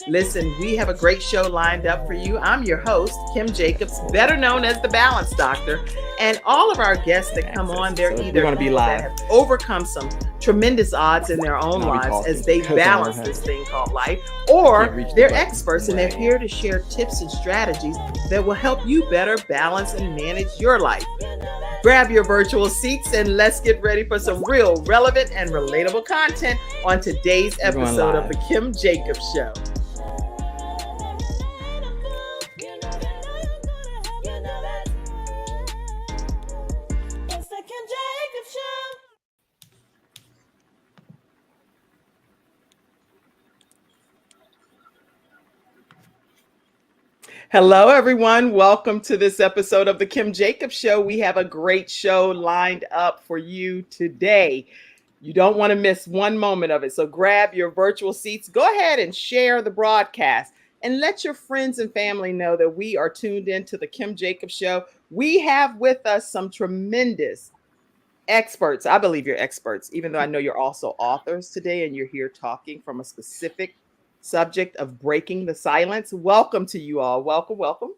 Listen, we have a great show lined up for you. I'm your host, Kim Jacobs, better known as the Balance Doctor. And all of our guests that come on, they're either going to be people that live. have overcome some tremendous odds in their own lives as they balance this thing called life, or they're experts and they're here to share tips and strategies that will help you better balance and manage your life. Grab your virtual seats and let's get ready for some real relevant and relatable content on today's episode of The Kim Jacobs Show. Hello, everyone. Welcome to this episode of The Kim Jacobs Show. We have a great show lined up for you today. You don't want to miss one moment of it. So grab your virtual seats. Go ahead and share the broadcast and let your friends and family know that we are tuned into The Kim Jacobs Show. We have with us some tremendous experts. I believe you're experts, even though I know you're also authors today and you're here talking from a specific subject of breaking the silence. Welcome to you all. Welcome, welcome.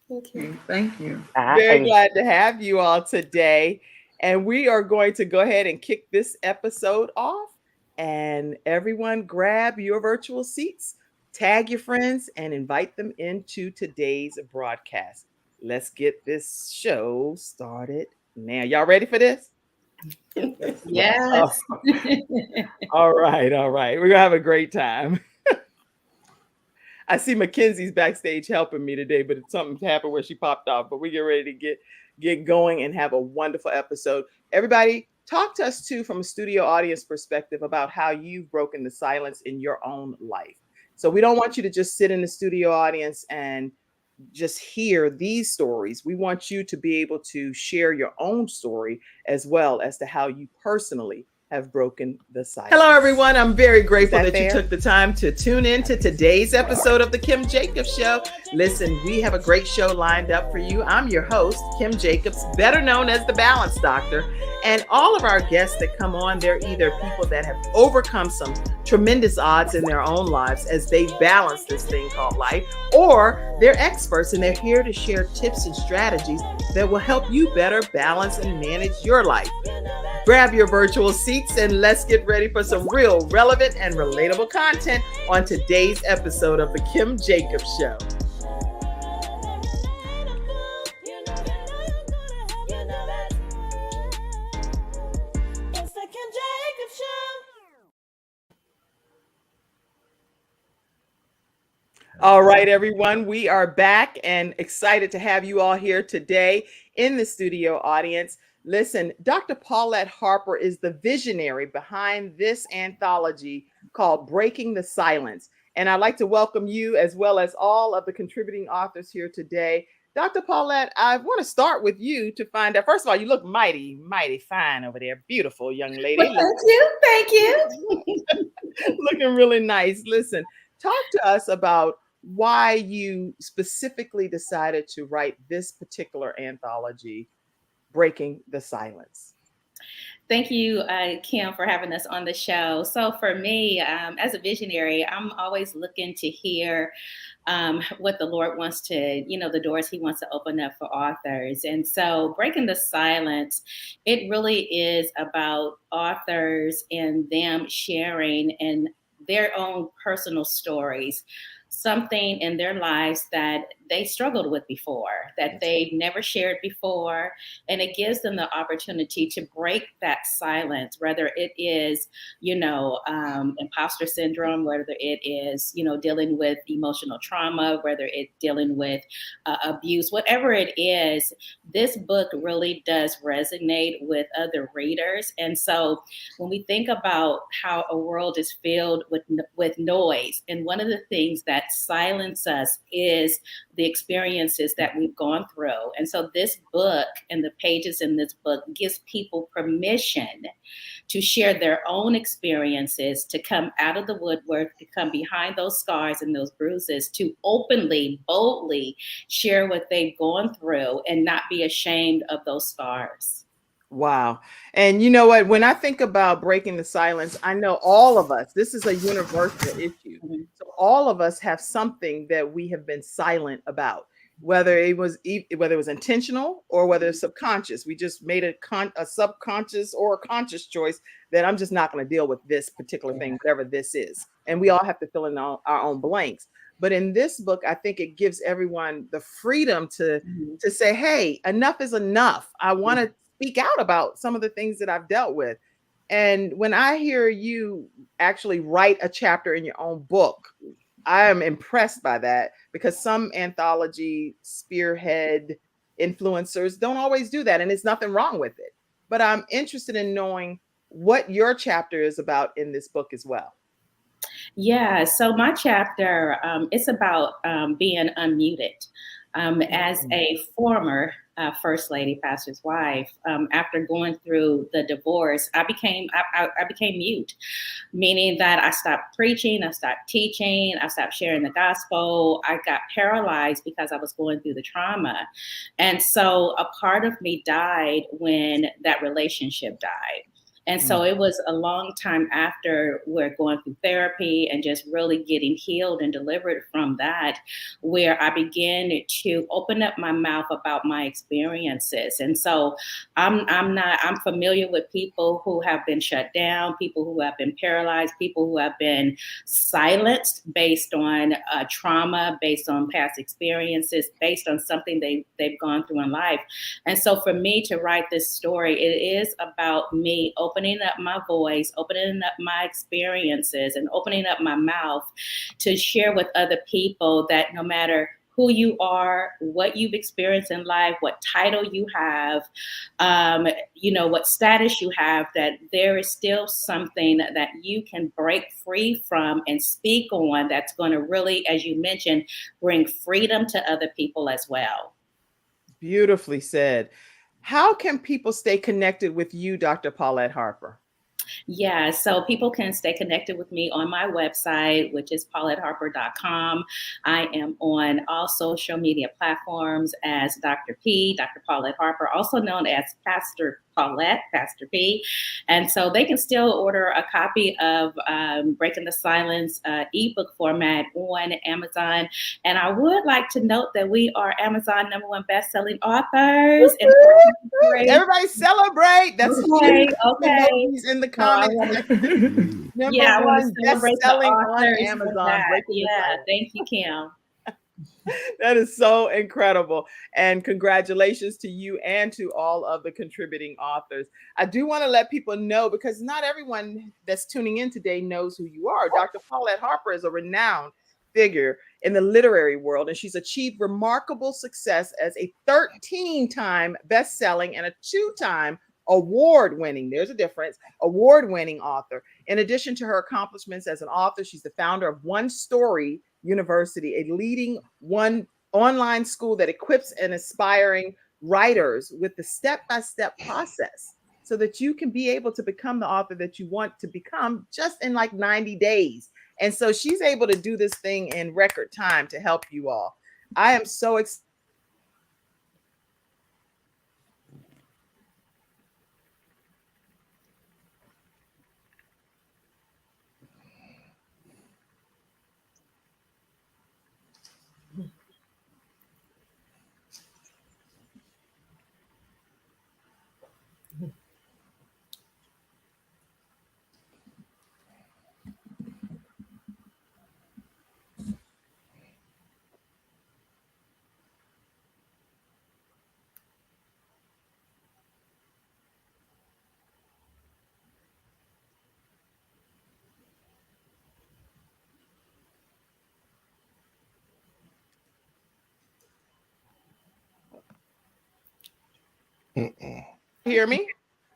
Thank you. Thank you. Very glad to have you all today. And we are going to go ahead and kick this episode off. And everyone grab your virtual seats, tag your friends, and invite them into today's broadcast. Let's get this show started now. Y'all ready for this? Yes. All right. We're going to have a great time. I see Mackenzie's backstage helping me today, but something happened where she popped off. But we get ready to get going and have a wonderful episode. Everybody, talk to us too from a studio audience perspective about how you've broken the silence in your own life. So we don't want you to just sit in the studio audience and just hear these stories. We want you to be able to share your own story as well as to how you personally have broken the silence. Hello, everyone. I'm very grateful that you took the time to tune in to today's episode of The Kim Jacobs Show. Listen, we have a great show lined up for you. I'm your host, Kim Jacobs, better known as the Balance Doctor. And all of our guests that come on, they're either people that have overcome some tremendous odds in their own lives as they balance this thing called life, or they're experts and they're here to share tips and strategies that will help you better balance and manage your life. Grab your virtual seats and let's get ready for some real relevant and relatable content on today's episode of The Kim Jacobs Show. All right, everyone, we are back and excited to have you all here today in the studio audience. Listen, Dr. Paulette Harper is the visionary behind this anthology called Breaking the Silence. And I'd like to welcome you as well as all of the contributing authors here today. Dr. Paulette, I want to start with you to find out, first of all, you look mighty, mighty fine over there. Beautiful young lady. Well, thank you. Looking really nice. Listen, talk to us about why you specifically decided to write this particular anthology, Breaking the Silence. Thank you, Kim, for having us on the show. So for me, as a visionary, I'm always looking to hear what the Lord wants to, the doors he wants to open up for authors. And so Breaking the Silence, it really is about authors and them sharing in their own personal stories, something in their lives that they struggled with before, that they've never shared before. And it gives them the opportunity to break that silence, whether it is, imposter syndrome, whether it is, dealing with emotional trauma, whether it's dealing with abuse, whatever it is, this book really does resonate with other readers. And so when we think about how a world is filled with noise, and one of the things that silence us is the experiences that we've gone through. And so this book and the pages in this book gives people permission to share their own experiences, to come out of the woodwork, to come behind those scars and those bruises, to openly, boldly share what they've gone through and not be ashamed of those scars. Wow. And you know what? When I think about breaking the silence, I know all of us, this is a universal issue. Mhm. So all of us have something that we have been silent about, whether whether it was intentional or whether it's subconscious. We just made a subconscious or a conscious choice that I'm just not going to deal with this particular Yeah. thing, whatever this is. And we all have to fill in our own blanks. But in this book, I think it gives everyone the freedom Mhm. to say, hey, enough is enough. I want to speak out about some of the things that I've dealt with. And when I hear you actually write a chapter in your own book, I am impressed by that because some anthology spearhead influencers don't always do that. And there's nothing wrong with it. But I'm interested in knowing what your chapter is about in this book as well. Yeah, so my chapter, it's about being unmuted. As a former first lady, pastor's wife, after going through the divorce, I became mute, meaning that I stopped preaching, I stopped teaching, I stopped sharing the gospel. I got paralyzed because I was going through the trauma, and so a part of me died when that relationship died. And so it was a long time after we're going through therapy and just really getting healed and delivered from that, where I began to open up my mouth about my experiences. And so I'm familiar with people who have been shut down, people who have been paralyzed, people who have been silenced based on trauma, based on past experiences, based on something they've gone through in life. And so for me to write this story, it is about me opening up my voice, opening up my experiences, and opening up my mouth to share with other people that no matter who you are, what you've experienced in life, what title you have, what status you have, that there is still something that you can break free from and speak on that's going to really, as you mentioned, bring freedom to other people as well. Beautifully said. How can people stay connected with you, Dr. Paulette Harper? Yeah, so people can stay connected with me on my website, which is pauletteharper.com. I am on all social media platforms as Dr. P, Dr. Paulette Harper, also known as Pastor Paulette, Pastor P. And so they can still order a copy of Breaking the Silence ebook format on Amazon. And I would like to note that we are Amazon #1 best-selling authors. And everybody celebrate. That's okay, huge. okay. Emojis in the So I comments. want to, Number yeah, I want to one celebrate the best-selling on authors of Amazon, that. Breaking the Yeah, Silence. thank you, Kim. That is so incredible. And congratulations to you and to all of the contributing authors. I do want to let people know, because not everyone that's tuning in today knows who you are. Dr. Paulette Harper is a renowned figure in the literary world, and she's achieved remarkable success as a 13-time best-selling and a 2-time award-winning, there's a difference, award-winning author. In addition to her accomplishments as an author, she's the founder of One Story University, a leading one online school that equips and aspiring writers with the step-by-step process so that you can be able to become the author that you want to become just in like 90 days. And so she's able to do this thing in record time to help you all. I am so excited. Hear me?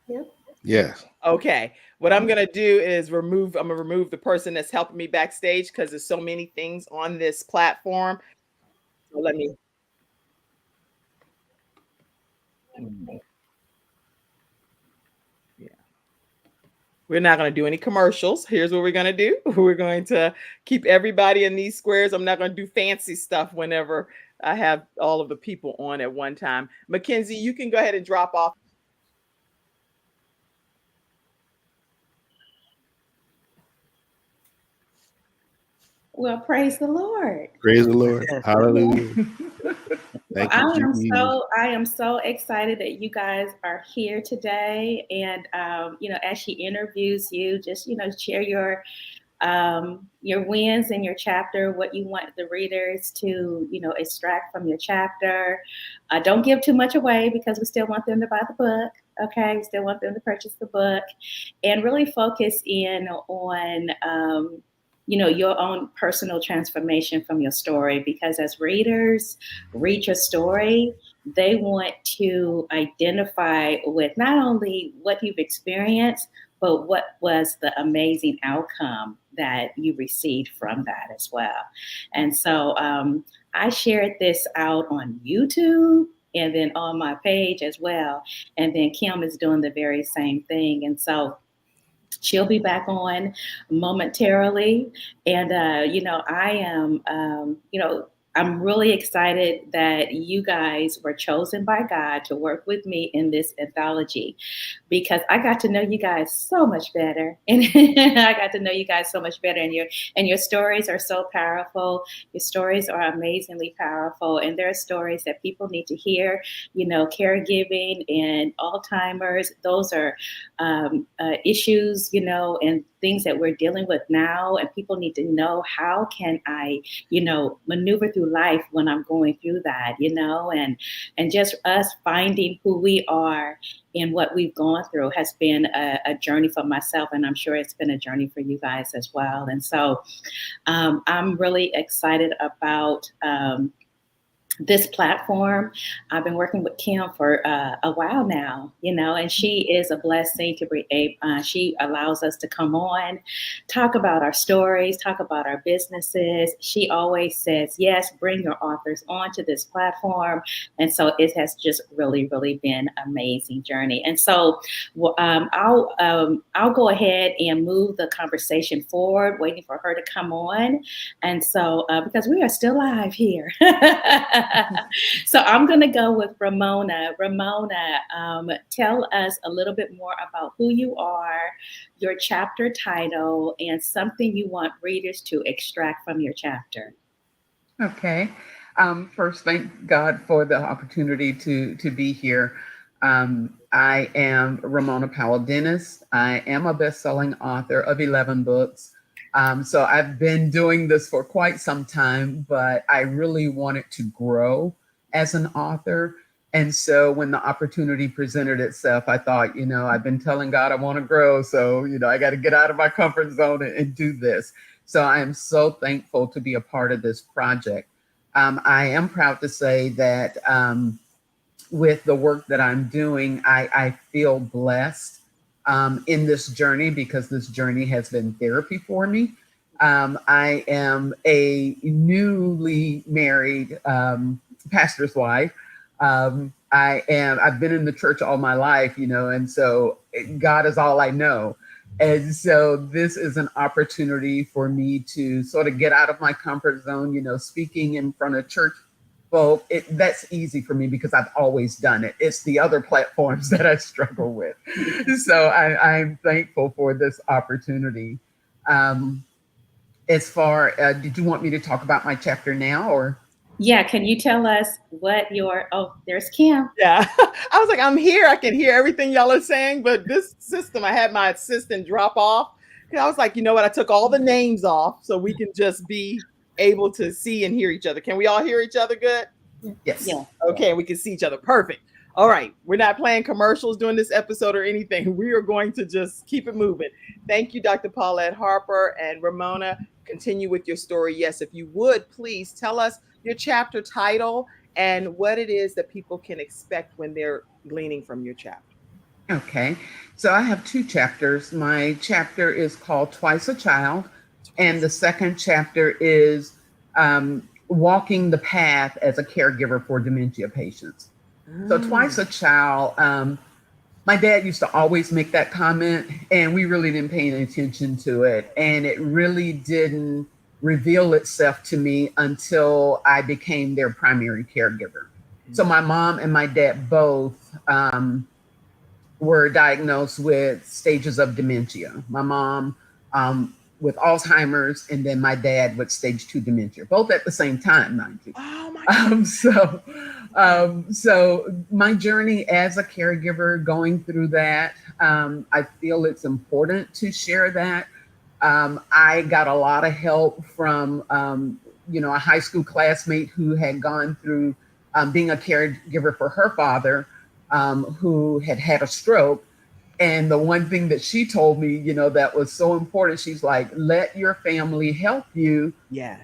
Yep. Yes. Okay. What I'm going to do is I'm going to remove the person that's helping me backstage because there's so many things on this platform. So let me. Yeah. We're not going to do any commercials. Here's what we're going to do. We're going to keep everybody in these squares. I'm not going to do fancy stuff whenever I have all of the people on at one time. Mackenzie, you can go ahead and drop off. Well, praise the Lord. Praise the Lord. Hallelujah. Well, Thank you, Jesus. I am so excited that you guys are here today. And as she interviews you, just share your wins in your chapter, what you want the readers to extract from your chapter. Don't give too much away because we still want them to buy the book. Okay, we still want them to purchase the book, and really focus in on your own personal transformation from your story, because as readers read your story, they want to identify with not only what you've experienced, but what was the amazing outcome that you received from that as well. And so I shared this out on YouTube and then on my page as well. And then Kim is doing the very same thing. And so she'll be back on momentarily. And, I am, I'm really excited that you guys were chosen by God to work with me in this anthology, because I got to know you guys so much better. And I got to know you guys so much better. And your stories are so powerful. Your stories are amazingly powerful. And there are stories that people need to hear. Caregiving and Alzheimer's, those are issues, and things that we're dealing with now. And people need to know, how can I, maneuver through life when I'm going through that, and just us finding who we are and what we've gone through has been a journey for myself. And I'm sure it's been a journey for you guys as well. And so I'm really excited about this platform. I've been working with Kim for a while now, and she is a blessing to be able, she allows us to come on, talk about our stories, talk about our businesses. She always says, yes, bring your authors onto this platform. And so it has just really, really been an amazing journey. And so I'll go ahead and move the conversation forward, waiting for her to come on. And so, because we are still live here. So I'm going to go with Ramona. Ramona, tell us a little bit more about who you are, your chapter title, and something you want readers to extract from your chapter. Okay. First, thank God for the opportunity to be here. I am Ramona Powell Dennis. I am a best-selling author of 11 books. So I've been doing this for quite some time, but I really wanted to grow as an author. And so when the opportunity presented itself, I thought, I've been telling God I want to grow. So, I got to get out of my comfort zone and do this. So I am so thankful to be a part of this project. I am proud to say that with the work that I'm doing, I feel blessed in this journey, because this journey has been therapy for me. I am a newly married pastor's wife. I've been in the church all my life, and so God is all I know. And so this is an opportunity for me to sort of get out of my comfort zone, speaking in front of church folk. That's easy for me because I've always done it. It's the other platforms that I struggle with. So I'm thankful for this opportunity. As far, did you want me to talk about my chapter now, or? Yeah, can you tell us what there's Kim. Yeah, I was like, I'm here. I can hear everything y'all are saying, but this system, I had my assistant drop off. I was like, you know what? I took all the names off so we can just be able to see and hear each other. Can we all hear each other good? Yes. Yeah. Okay, we can see each other. Perfect. All right. We're not playing commercials during this episode or anything. We are going to just keep it moving. Thank you, Dr. Paulette Harper. And Ramona, continue with your story. Yes, if you would, please tell us your chapter title and what it is that people can expect when they're gleaning from your chapter. Okay. So I have two chapters. My chapter is called Twice a Child, and the second chapter is Walking the Path as a Caregiver for Dementia Patients. So Twice a Child, my dad used to always make that comment, and we really didn't pay any attention to it. And it really didn't reveal itself to me until I became their primary caregiver. So my mom and my dad both were diagnosed with stages of dementia. My mom with Alzheimer's, and then my dad with stage 2 dementia, both at the same time, mind you. Oh my God. So my journey as a caregiver, going through that, I feel it's important to share that. I got a lot of help from, a high school classmate who had gone through being a caregiver for her father, who had a stroke. And the one thing that she told me, that was so important, she's like, let your family help you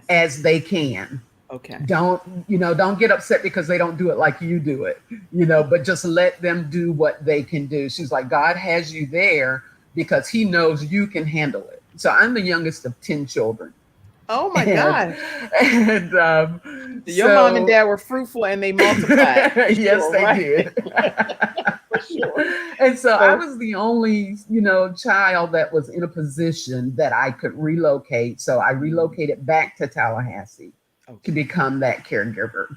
as they can. Okay. Don't get upset because they don't do it like you do it, but just let them do what they can do. She's like, God has you there because he knows you can handle it. So I'm the youngest of 10 children. Oh my God. And your mom and dad were fruitful and they multiplied. Yes, they did. For sure. And so I was the only, child that was in a position that I could relocate. So I relocated back to Tallahassee to become that caregiver.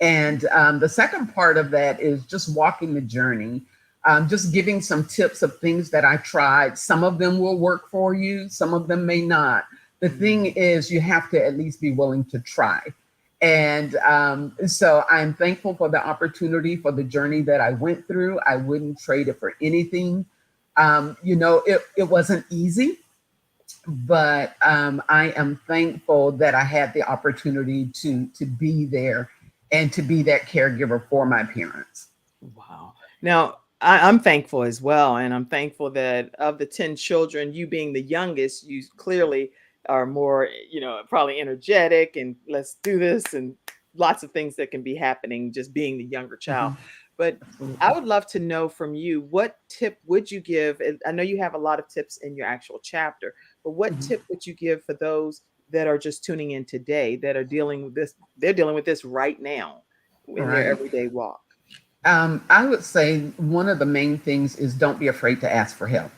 And the second part of that is just walking the journey, just giving some tips of things that I tried. Some of them will work for you, some of them may not. The thing is, you have to at least be willing to try. And so I'm thankful for the opportunity, for the journey that I went through. I wouldn't trade it for anything. It wasn't easy, but I am thankful that I had the opportunity to be there and to be that caregiver for my parents. Wow. Now, I'm thankful as well. And I'm thankful that of the 10 children, you being the youngest, you clearly are more, probably energetic and let's do this and lots of things that can be happening just being the younger child. But I would love to know from you, what tip would you give? I know you have a lot of tips in your actual chapter, but what tip would you give for those that are just tuning in today, that are dealing with this? They're dealing with this right now in their everyday walk. I would say one of the main things is don't be afraid to ask for help.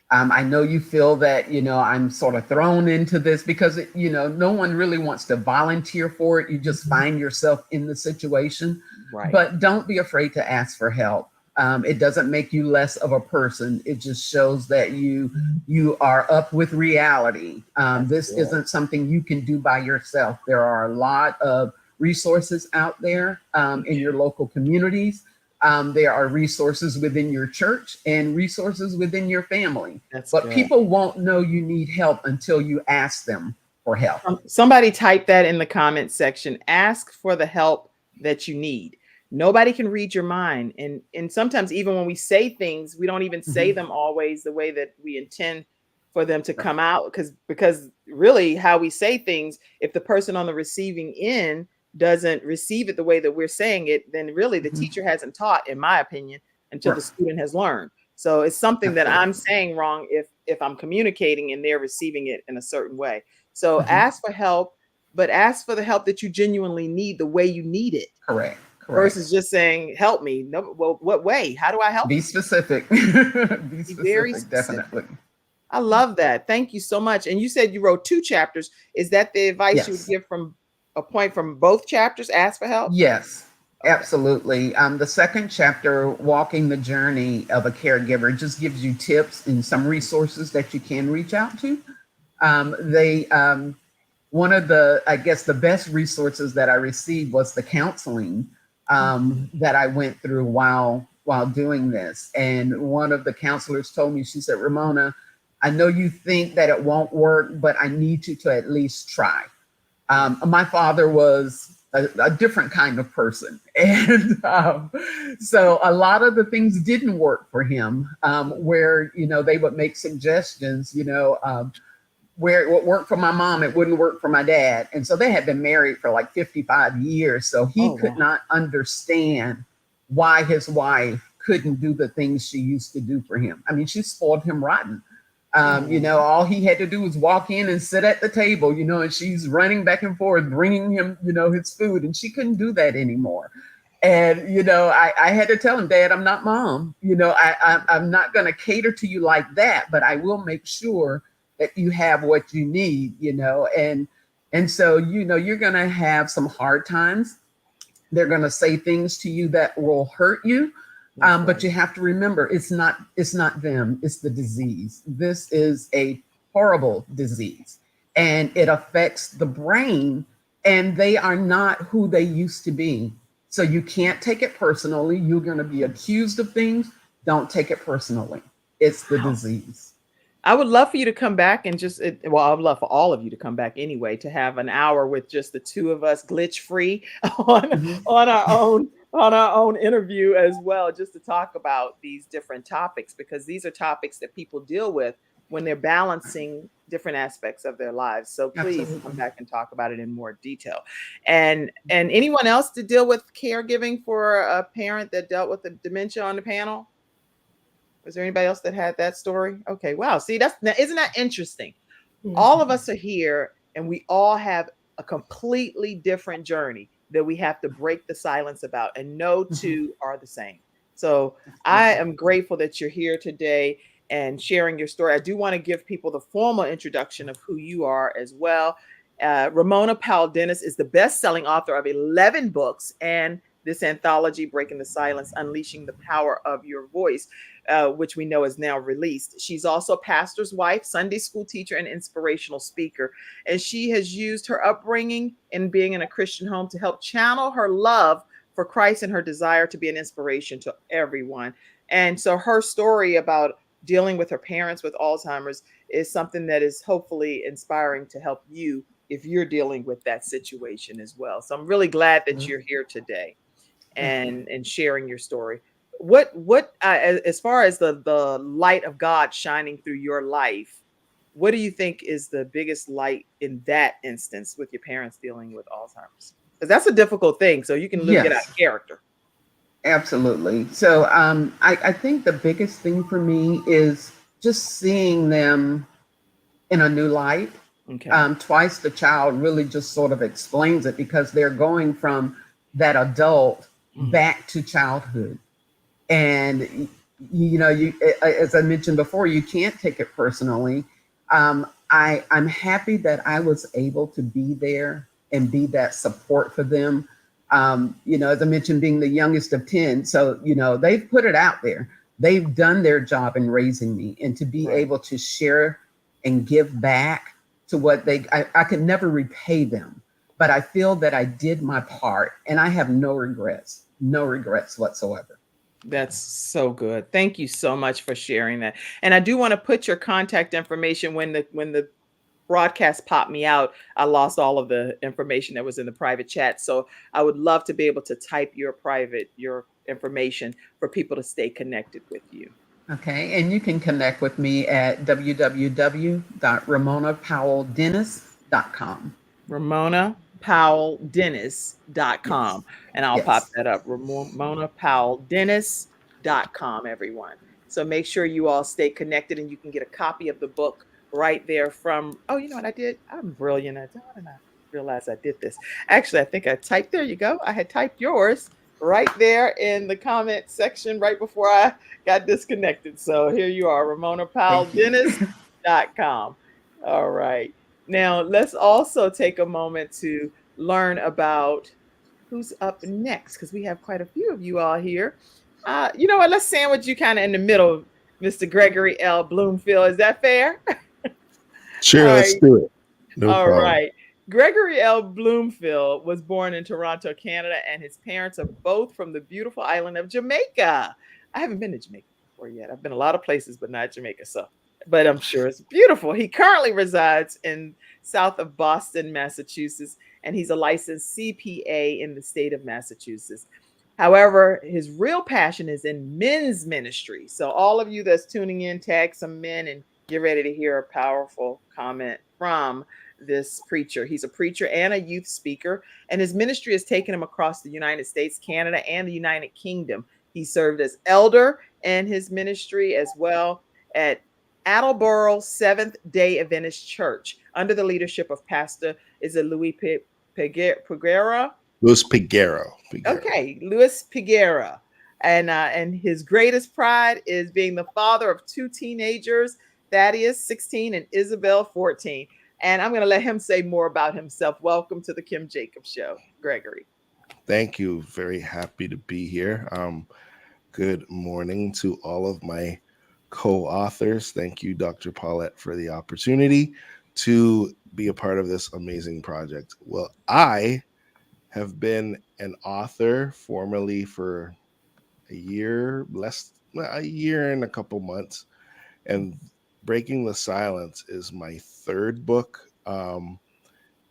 I know you feel that, I'm sort of thrown into this because, no one really wants to volunteer for it. You just find yourself in the situation. Right. But don't be afraid to ask for help. It doesn't make you less of a person. It just shows that you are up with reality. This isn't something you can do by yourself. There are a lot of resources out there in your local communities. There are resources within your church and resources within your family. But people won't know you need help until you ask them for help. Somebody type that in the comment section. Ask for the help that you need. Nobody can read your mind. And sometimes even when we say things, we don't even say them always the way that we intend for them to come out. Because really how we say things, if the person on the receiving end doesn't receive it the way that we're saying it, then really the teacher hasn't taught, in my opinion, until the student has learned. So it's something that I'm saying wrong if I'm communicating and they're receiving it in a certain way. So ask for help, but ask for the help that you genuinely need, the way you need it. Correct. Versus just saying, help me. No, well, what way? How do I help? Be specific. Be specific, very specific. Definitely. I love that. Thank you so much. And you said you wrote 2 chapters. Is that the advice you would give from a point from both chapters? Ask for help? Yes, absolutely. The second chapter, Walking the Journey of a Caregiver, just gives you tips and some resources that you can reach out to. One of the best resources that I received was the counseling that I went through while doing this. And one of the counselors told me, she said, Ramona, I know you think that it won't work, but I need you to at least try. My father was a different kind of person. And so a lot of the things didn't work for him, where, they would make suggestions, where it would work for my mom, it wouldn't work for my dad. And so they had been married for like 55 years. So he could not understand why his wife couldn't do the things she used to do for him. I mean, she spoiled him rotten. All he had to do was walk in and sit at the table, and she's running back and forth, bringing him, his food, and she couldn't do that anymore. And, I had to tell him, Dad, I'm not mom. I'm not going to cater to you like that, but I will make sure that you have what you need, and so, you're going to have some hard times. They're going to say things to you that will hurt you. But you have to remember, it's not them, it's the disease. This is a horrible disease, and it affects the brain, and they are not who they used to be. So you can't take it personally. You're going to be accused of things. Don't take it personally. It's the Wow. disease. I would love for you to come back and I would love for all of you to come back anyway, to have an hour with just the two of us, glitch free, Mhm. on our own interview as well, just to talk about these different topics, because these are topics that people deal with when they're balancing different aspects of their lives. So please come Absolutely. back and talk about it in more detail. And anyone else to deal with caregiving for a parent that dealt with the dementia on the panel? Was there anybody else that had that story? Okay, wow. See, isn't that interesting? All of us are here and we all have a completely different journey that we have to break the silence about, and no Mhm. two are the same. So I Absolutely. am grateful that you're here today and sharing your story. I do want to give people the formal introduction of who you are as well. Ramona Powell Dennis is the best-selling author of 11 books and this anthology, Breaking the Silence, Unleashing the Power of Your Voice, which we know is now released. She's also a pastor's wife, Sunday school teacher, and inspirational speaker. And she has used her upbringing and being in a Christian home to help channel her love for Christ and her desire to be an inspiration to everyone. And so her story about dealing with her parents with Alzheimer's is something that is hopefully inspiring to help you if you're dealing with that situation as well. So I'm really glad that you're here today Thank you. and sharing your story. What as far as the light of God shining through your life, what do you think is the biggest light in that instance with your parents dealing with Alzheimer's? Because that's a difficult thing. So you can get out Yes, of character. absolutely. So I think the biggest thing for me is just seeing them in a new light. Okay. Twice the child really just sort of explains it, because they're going from that adult Mm. back to childhood. And you, as I mentioned before, you can't take it personally. I'm happy that I was able to be there and be that support for them. As I mentioned, being the youngest of 10, so they've put it out there. They've done their job in raising me, and to be Right. able to share and give back to what I could never repay them, but I feel that I did my part, and I have no regrets whatsoever. That's so good. Thank you so much for sharing that. And I do want to put your contact information when the broadcast popped me out, I lost all of the information that was in the private chat. So I would love to be able to type your information for people to stay connected with you. Okay, and you can connect with me at www.ramonapowelldennis.com. RamonaPowellDennis.com. Yes, And I'll pop yes. that up. RamonaPowellDennis.com, everyone. So make sure you all stay connected and you can get a copy of the book right there from, oh, you know what I did? I'm brilliant. I didn't realize I did this. Actually, I think I typed, there you go. I had typed yours right there in the comment section right before I got disconnected. So here you are, Thank you. RamonaPowellDennis.com. All right. Now, let's also take a moment to learn about who's up next, because we have quite a few of you all here. You know what? Let's sandwich you kind of in the middle, Mr. Gregory L. Bloomfield. Is that fair? Sure, All let's right. do it. No All problem. right. Gregory L. Bloomfield was born in Toronto, Canada, and his parents are both from the beautiful island of Jamaica. I haven't been to Jamaica before yet. I've been a lot of places, but not Jamaica. So, but I'm sure it's beautiful. He currently resides in south of Boston, Massachusetts, and he's a licensed CPA in the state of Massachusetts. However, his real passion is in men's ministry. So, all of you that's tuning in, tag some men and get ready to hear a powerful comment from this preacher. He's a preacher and a youth speaker, and his ministry has taken him across the United States, Canada, and the United Kingdom. He served as elder in his ministry as well at Attleboro Seventh Day Adventist Church under the leadership of Pastor Louis Peguera. Luis Piguero. Okay, Luis Peguera. And his greatest pride is being the father of two teenagers, Thaddeus, 16, and Isabel, 14. And I'm going to let him say more about himself. Welcome to the Kim Jacobs Show, Gregory. Thank you. Very happy to be here. Good morning to all of my co-authors. Thank you, Dr. Paulette, for the opportunity to be a part of this amazing project. Well, I have been an author formally for a year and a couple months, and Breaking the Silence is my third book.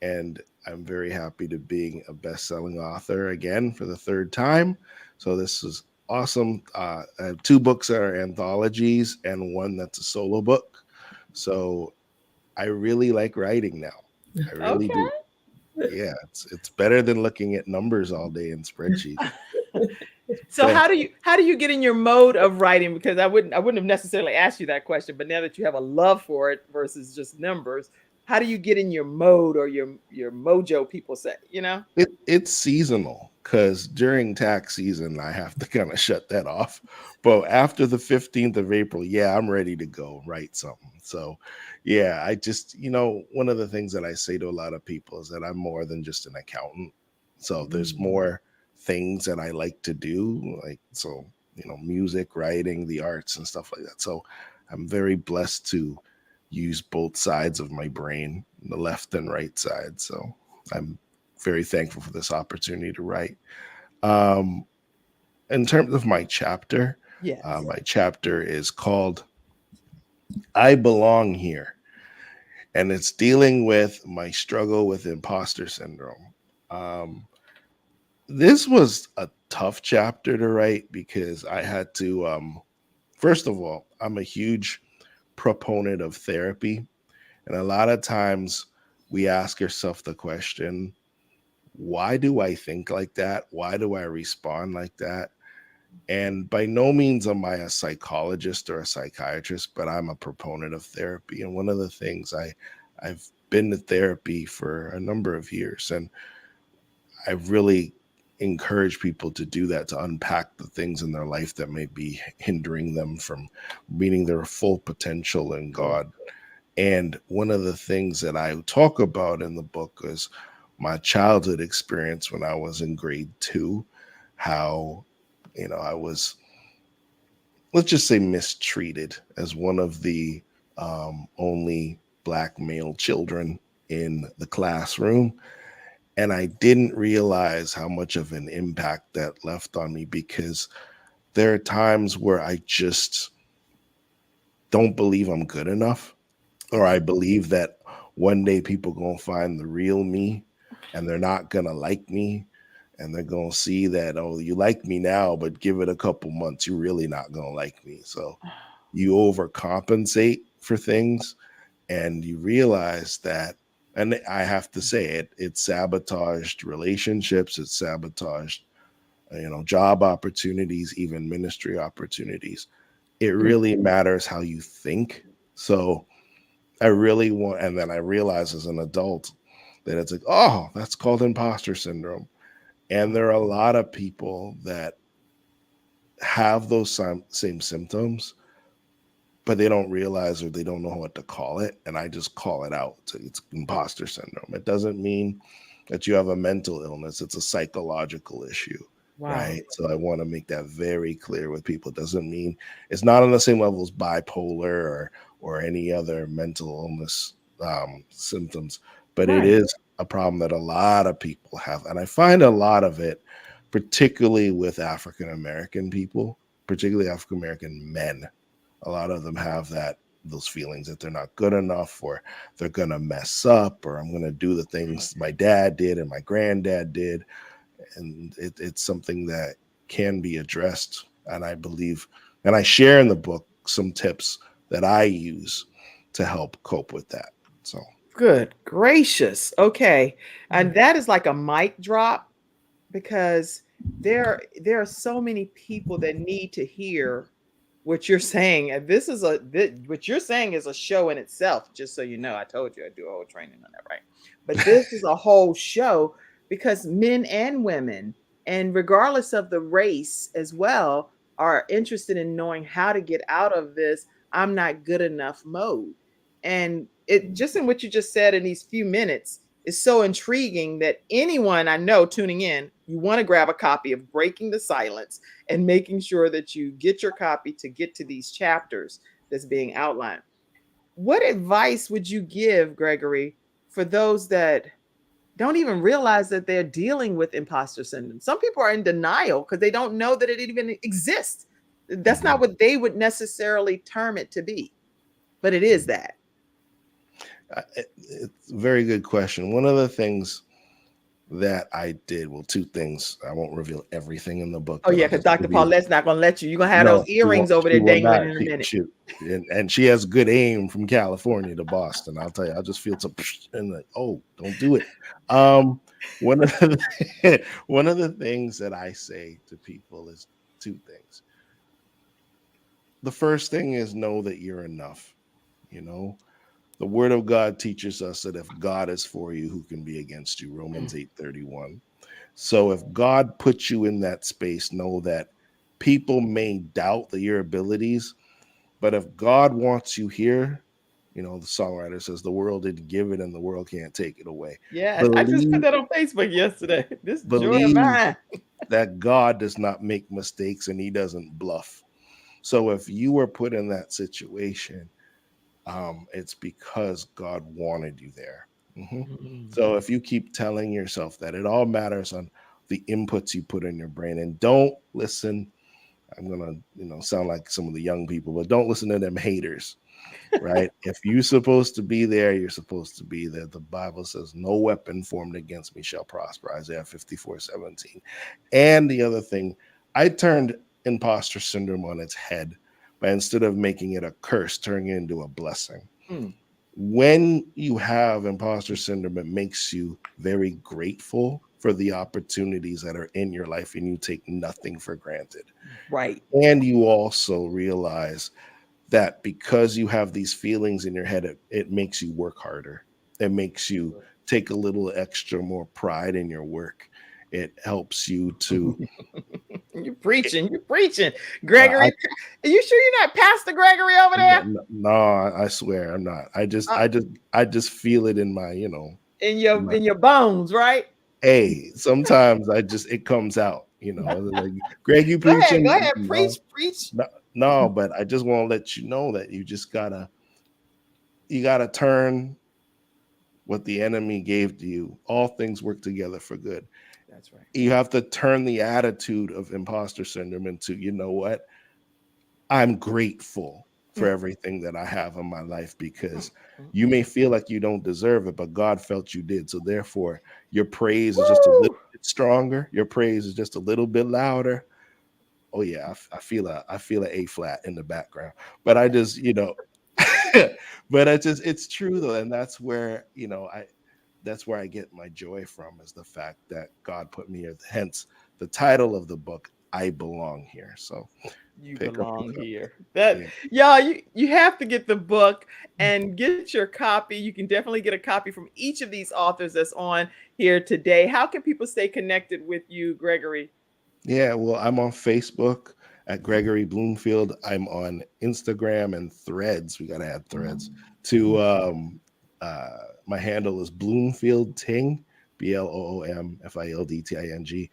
And I'm very happy to being a best-selling author again for the third time. So this is awesome. I have two books that are anthologies and one that's a solo book. So I really like writing now. I really Okay. do. Yeah, it's better than looking at numbers all day in spreadsheets. So how do you get in your mode of writing? Because I wouldn't have necessarily asked you that question, but now that you have a love for it versus just numbers, how do you get in your mode or your mojo? People say, It's seasonal because during tax season I have to kind of shut that off. But after the 15th of April, yeah, I'm ready to go write something. So yeah, I just, one of the things that I say to a lot of people is that I'm more than just an accountant. So there's Mm. more things that I like to do, like so, music, writing, the arts and stuff like that. So I'm very blessed to use both sides of my brain, the left and right side. So I'm very thankful for this opportunity to write. Um, in terms of Yes. my chapter is called I Belong Here, and it's dealing with my struggle with imposter syndrome. Um, this was a tough chapter to write because I had to, first of all, I'm a huge proponent of therapy. And a lot of times we ask ourselves the question, why do I think like that? Why do I respond like that? And by no means am I a psychologist or a psychiatrist, but I'm a proponent of therapy. And one of the things I've been to therapy for a number of years, and I really encourage people to do that, to unpack the things in their life that may be hindering them from meeting their full potential in Cool. God. And one of the things that I talk about in the book is my childhood experience when I was in grade two, how, I was, let's just say, mistreated as one of the only Black male children in the classroom. And I didn't realize how much of an impact that left on me because there are times where I just don't believe I'm good enough, or I believe that one day people gonna find the real me and they're not gonna like me, and they're gonna see that, oh, you like me now, but give it a couple months, you're really not gonna like me. So you overcompensate for things, and you realize that, and I have to say it sabotaged relationships, it sabotaged job opportunities, even ministry opportunities. It Mm. really matters how you think. So I really want, and then I realized as an adult that it's like, oh, that's called imposter syndrome. And there are a lot of people that have those same symptoms, but they don't realize or they don't know what to call it. And I just call it out. It's imposter syndrome. It doesn't mean that you have a mental illness, it's a psychological issue. Wow. Right. So I want to make that very clear with people. It doesn't mean it's not on the same level as bipolar or any other mental illness symptoms, but it Right. is a problem that a lot of people have. And I find a lot of it, particularly with African American people, particularly African American men. A lot of them have those feelings that they're not good enough, or they're gonna mess up, or I'm gonna do the things my dad did and my granddad did. And it's something that can be addressed. And I believe, and I share in the book some tips that I use to help cope with that. So Good gracious. Okay. And that is like a mic drop because there are so many people that need to hear what you're saying. And what you're saying is a show in itself, just so you know. I told you I do a whole training on that, right? But this is a whole show because men and women, and regardless of the race as well, are interested in knowing how to get out of this I'm not good enough mode. And it just in what you just said in these few minutes, is so intriguing that anyone I know tuning in, you want to grab a copy of Breaking the Silence and making sure that you get your copy to get to these chapters that's being outlined. What advice would you give, Gregory, for those that don't even realize that they're dealing with imposter syndrome? Some people are in denial because they don't know that it even exists. That's not what they would necessarily term it to be, but it is that. It's a very good question. One of the things that I did, well, two things. I won't reveal everything in the book. Oh, yeah, because Dr. Paulette's not going to let you. You're going to have No, those earrings over there dangling in a minute. And she has good aim from California to Boston. I'll tell you, I just feel so, and like, oh, don't do it. One of the things that I say to people is two things. The first thing is know that you're enough. You know, the word of God teaches us that if God is for you, who can be against you? Romans 8:31. So if God puts you in that space, know that people may doubt your abilities, but if God wants you here, you know, the songwriter says the world didn't give it and the world can't take it away. Yeah, I just put that on Facebook yesterday. This joy of mine. That God does not make mistakes and he doesn't bluff. So if you were put in that situation, it's because God wanted you there. So if you keep telling yourself that, it all matters on the inputs you put in your brain, and don't listen. I'm gonna, sound like some of the young people, but don't listen to them haters, right? If you're supposed to be there, you're supposed to be there. The Bible says, "No weapon formed against me shall prosper." Isaiah 54:17. And the other thing, I turned imposter syndrome on its head, but instead of making it a curse, turning it into a blessing. When you have imposter syndrome, it makes you very grateful for the opportunities that are in your life and you take nothing for granted. Right. And you also realize that because you have these feelings in your head, it makes you work harder. It makes you take a little extra more pride in your work. It helps you to. You're preaching. Gregory, are you sure you're not Pastor Gregory over there? No, I swear I'm not. I just feel it in my, in your bones, right? Hey, sometimes it comes out, like, Greg, you preaching? Go ahead, preach. No, but I just want to let you know that you just gotta turn what the enemy gave to you. All things work together for good. That's right. You have to turn the attitude of imposter syndrome into, you know what? I'm grateful for everything that I have in my life, because you may feel like you don't deserve it, but God felt you did. So therefore, your praise is just a little bit stronger. Your praise is just a little bit louder. Oh yeah, I feel an A flat in the background, but I just, but it's true though. And that's where, that's where I get my joy from, is the fact that God put me here. Hence the title of the book, I Belong Here. So you belong here. Y'all, you have to get the book and get your copy. You can definitely get a copy from each of these authors that's on here today. How can people stay connected with you, Gregory? Yeah, well, I'm on Facebook at Gregory Bloomfield. I'm on Instagram and Threads. We got to add Threads to my handle is Bloomfield Ting, BLOOMFILDTING.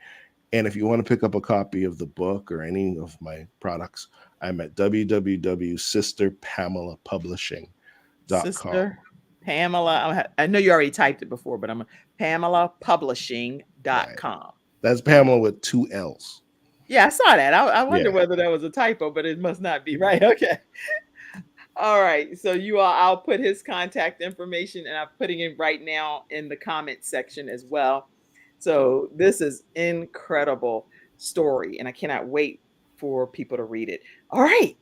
And if you want to pick up a copy of the book or any of my products, I'm at www.sisterpamelapublishing.com. Sister Pamela, I know you already typed it before, but I'm PamelaPublishing.com. That's Pamela with 2 L's. Yeah, I saw that. I wonder whether that was a typo, but it must not be, right? Okay. All right. So I'll put his contact information, and I'm putting it right now in the comment section as well. So this is incredible story, and I cannot wait for people to read it. All right.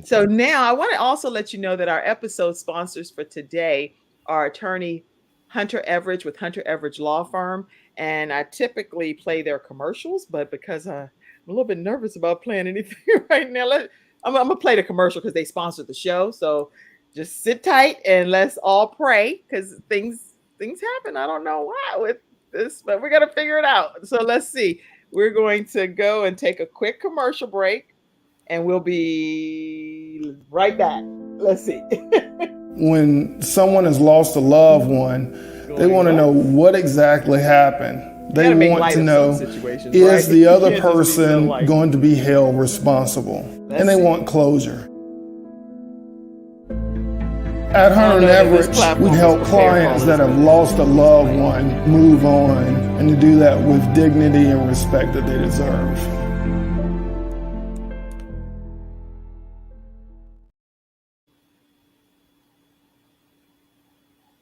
So now I want to also let you know that our episode sponsors for today are attorney Hunter Everidge with Hunter Everidge Law Firm. And I typically play their commercials, but because I'm a little bit nervous about playing anything right now, I'm going to play the commercial because they sponsored the show. So just sit tight and let's all pray, because things happen. I don't know why with this, but we're going to figure it out. So let's see. We're going to go and take a quick commercial break, and we'll be right back. Let's see. When someone has lost a loved one, They want to know what exactly happened. They want to know, is the other person going to be held responsible? And they want closure. At Hunter & Everett, we help clients that have lost a loved one move on, and to do that with dignity and respect that they deserve.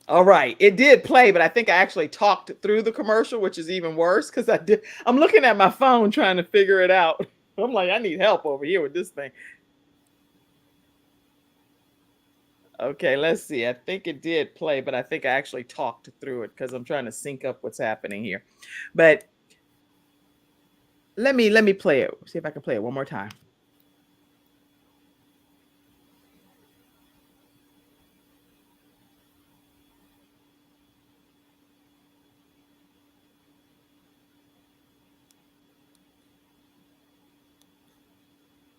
All right, it did play, but I think I actually talked through the commercial, which is even worse because I'm looking at my phone trying to figure it out. I'm like, I need help over here with this thing. Okay, let's see. I think it did play, but I think I actually talked through it because I'm trying to sync up what's happening here. But let me play it. See if I can play it one more time.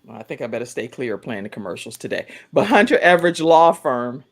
I think I better stay clear of playing the commercials today. But Hunter Everett Law Firm.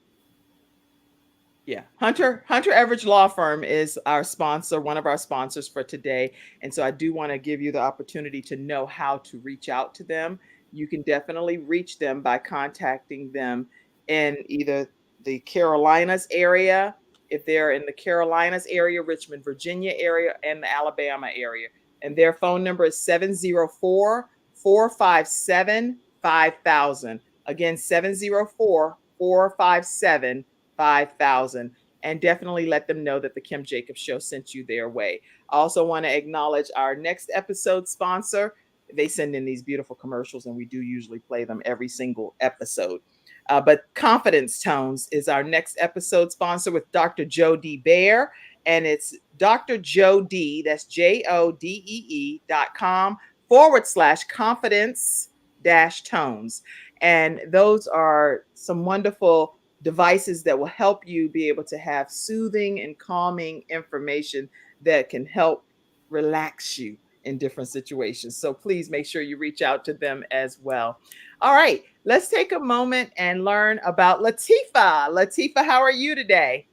Yeah, Hunter Everett Law Firm is our sponsor, one of our sponsors for today. And so I do want to give you the opportunity to know how to reach out to them. You can definitely reach them by contacting them in either the Carolinas area, if they're in the Carolinas area, Richmond, Virginia area, and the Alabama area. And their phone number is 704-457-5000. Again, 704-457-5000. 5,000, and definitely let them know that the Kim Jacobs Show sent you their way. I also want to acknowledge our next episode sponsor. They send in these beautiful commercials, and we do usually play them every single episode. But Confidence Tones is our next episode sponsor with Dr. Joe D. Bear, and it's Dr. Joe D. That's JODEE.com/confidence-tones. And those are some wonderful devices that will help you be able to have soothing and calming information that can help relax you in different situations. So please make sure you reach out to them as well. All right, let's take a moment and learn about Latifa. Latifa, how are you today?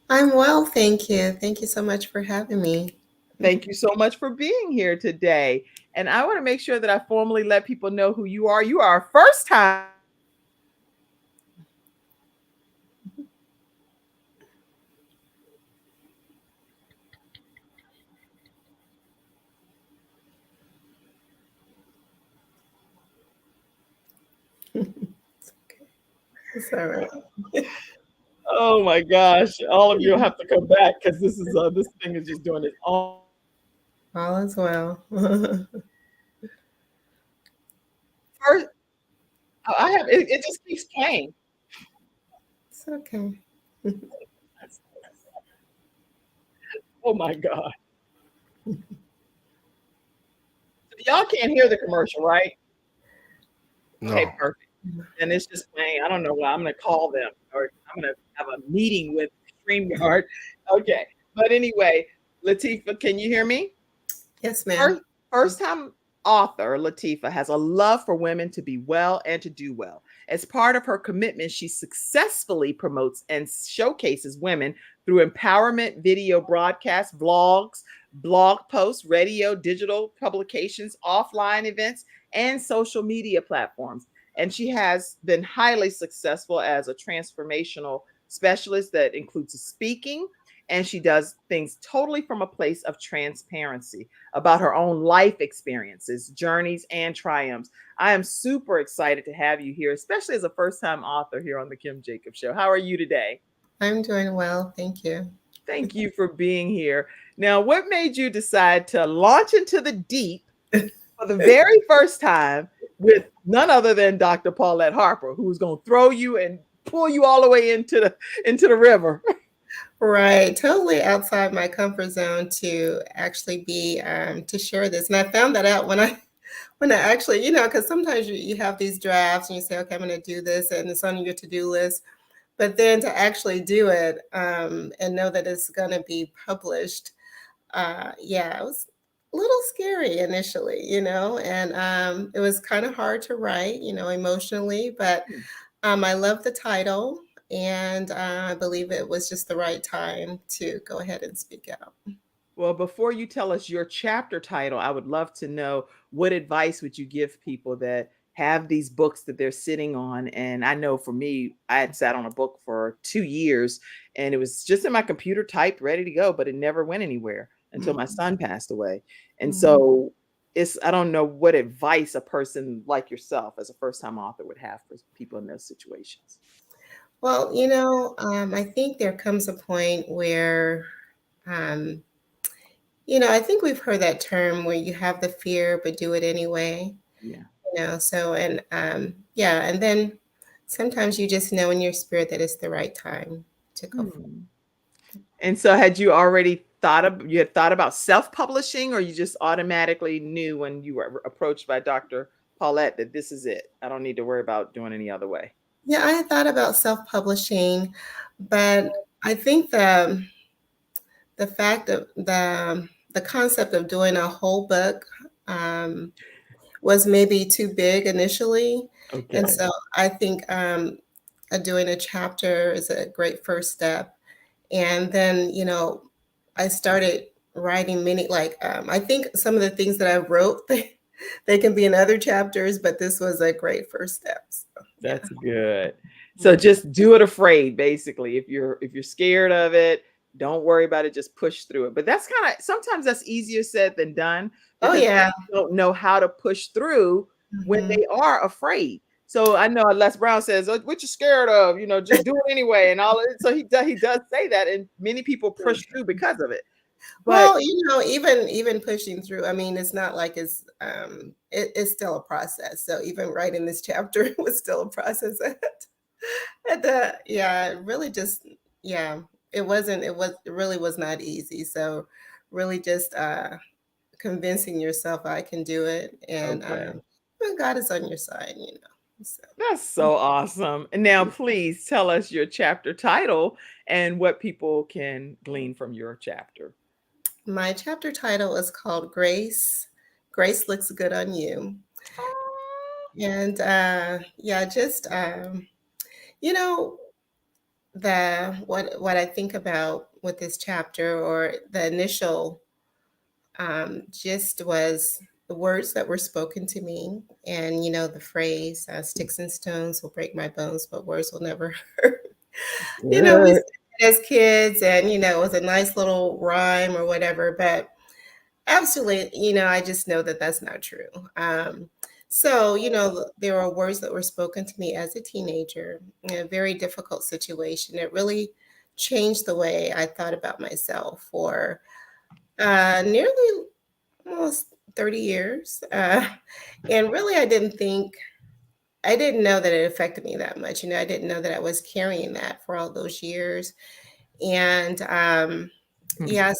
I'm well, thank you. Thank you so much for having me. Thank you so much for being here today. And I want to make sure that I formally let people know who you are. You are our first time. It's all right. Oh my gosh. All of you will have to come back because this thing is just doing its own. All is well. First, I have it just keeps playing. It's okay. Oh my God. Y'all can't hear the commercial, right? No. Okay, perfect. And it's just playing. I don't know why. I'm going to call them or I'm going to have a meeting with StreamYard. Okay. But anyway, Latifa, can you hear me? Yes, ma'am. First time author Latifa has a love for women to be well and to do well. As part of her commitment, she successfully promotes and showcases women through empowerment video broadcasts, vlogs, blog posts, radio, digital publications, offline events, and social media platforms. And she has been highly successful as a transformational specialist that includes speaking, and she does things totally from a place of transparency about her own life experiences, journeys, and triumphs. I am super excited to have you here, especially as a first-time author here on the Kim Jacobs Show. How are you today? I'm doing well, thank you. Thank you for being here. Now, what made you decide to launch into the deep for the very first time with none other than Dr. Paulette Harper, who's going to throw you and pull you all the way into the river? Right, totally outside my comfort zone to actually be to share this. And I found that out when I actually, because sometimes you have these drafts and you say, okay, I'm going to do this, and it's on your to-do list. But then to actually do it and know that it's going to be published, it was a little scary initially, and it was kind of hard to write, emotionally, but I love the title. And I believe it was just the right time to go ahead and speak out. Well, before you tell us your chapter title, I would love to know, what advice would you give people that have these books that they're sitting on? And I know for me, I had sat on a book for 2 years and it was just in my computer typed, ready to go, but it never went anywhere until my son passed away. And so I don't know what advice a person like yourself as a first-time author would have for people in those situations. Well, I think there comes a point where, I think we've heard that term where you have the fear, but do it anyway. Yeah. So, and and then sometimes you just know in your spirit that it's the right time to go forward. And so had you already thought about self-publishing, or you just automatically knew when you were approached by Dr. Paulette that this is it? I don't need to worry about doing any other way. Yeah, I had thought about self-publishing, but I think the fact of the concept of doing a whole book was maybe too big initially. Okay. And so I think doing a chapter is a great first step. And then, I started writing many, I think some of the things that I wrote, they can be in other chapters, but this was a great first step. So, that's good. So just do it afraid, basically. If you're scared of it, don't worry about it. Just push through it. But that's sometimes that's easier said than done. Oh yeah, people don't know how to push through when they are afraid. So I know Les Brown says, "Oh, what you scared of? Just do it anyway." And all. So he does say that, and many people push through because of it. But, well, even pushing through, I mean, it's not like it's still a process. So even writing this chapter was still a process. It really was not easy. So really just convincing yourself I can do it, and God is on your side, So. That's so awesome. And now please tell us your chapter title and what people can glean from your chapter. My chapter title is called Grace. Grace Looks Good on You. And just what I think about with this chapter, or the initial gist, was the words that were spoken to me, and the phrase "sticks and stones will break my bones, but words will never hurt." We said it as kids, and it was a nice little rhyme or whatever, but absolutely, I just know that that's not true. So, there were words that were spoken to me as a teenager in a very difficult situation. It really changed the way I thought about myself for nearly almost 30 years. And really, I didn't know that it affected me that much. I didn't know that I was carrying that for all those years. And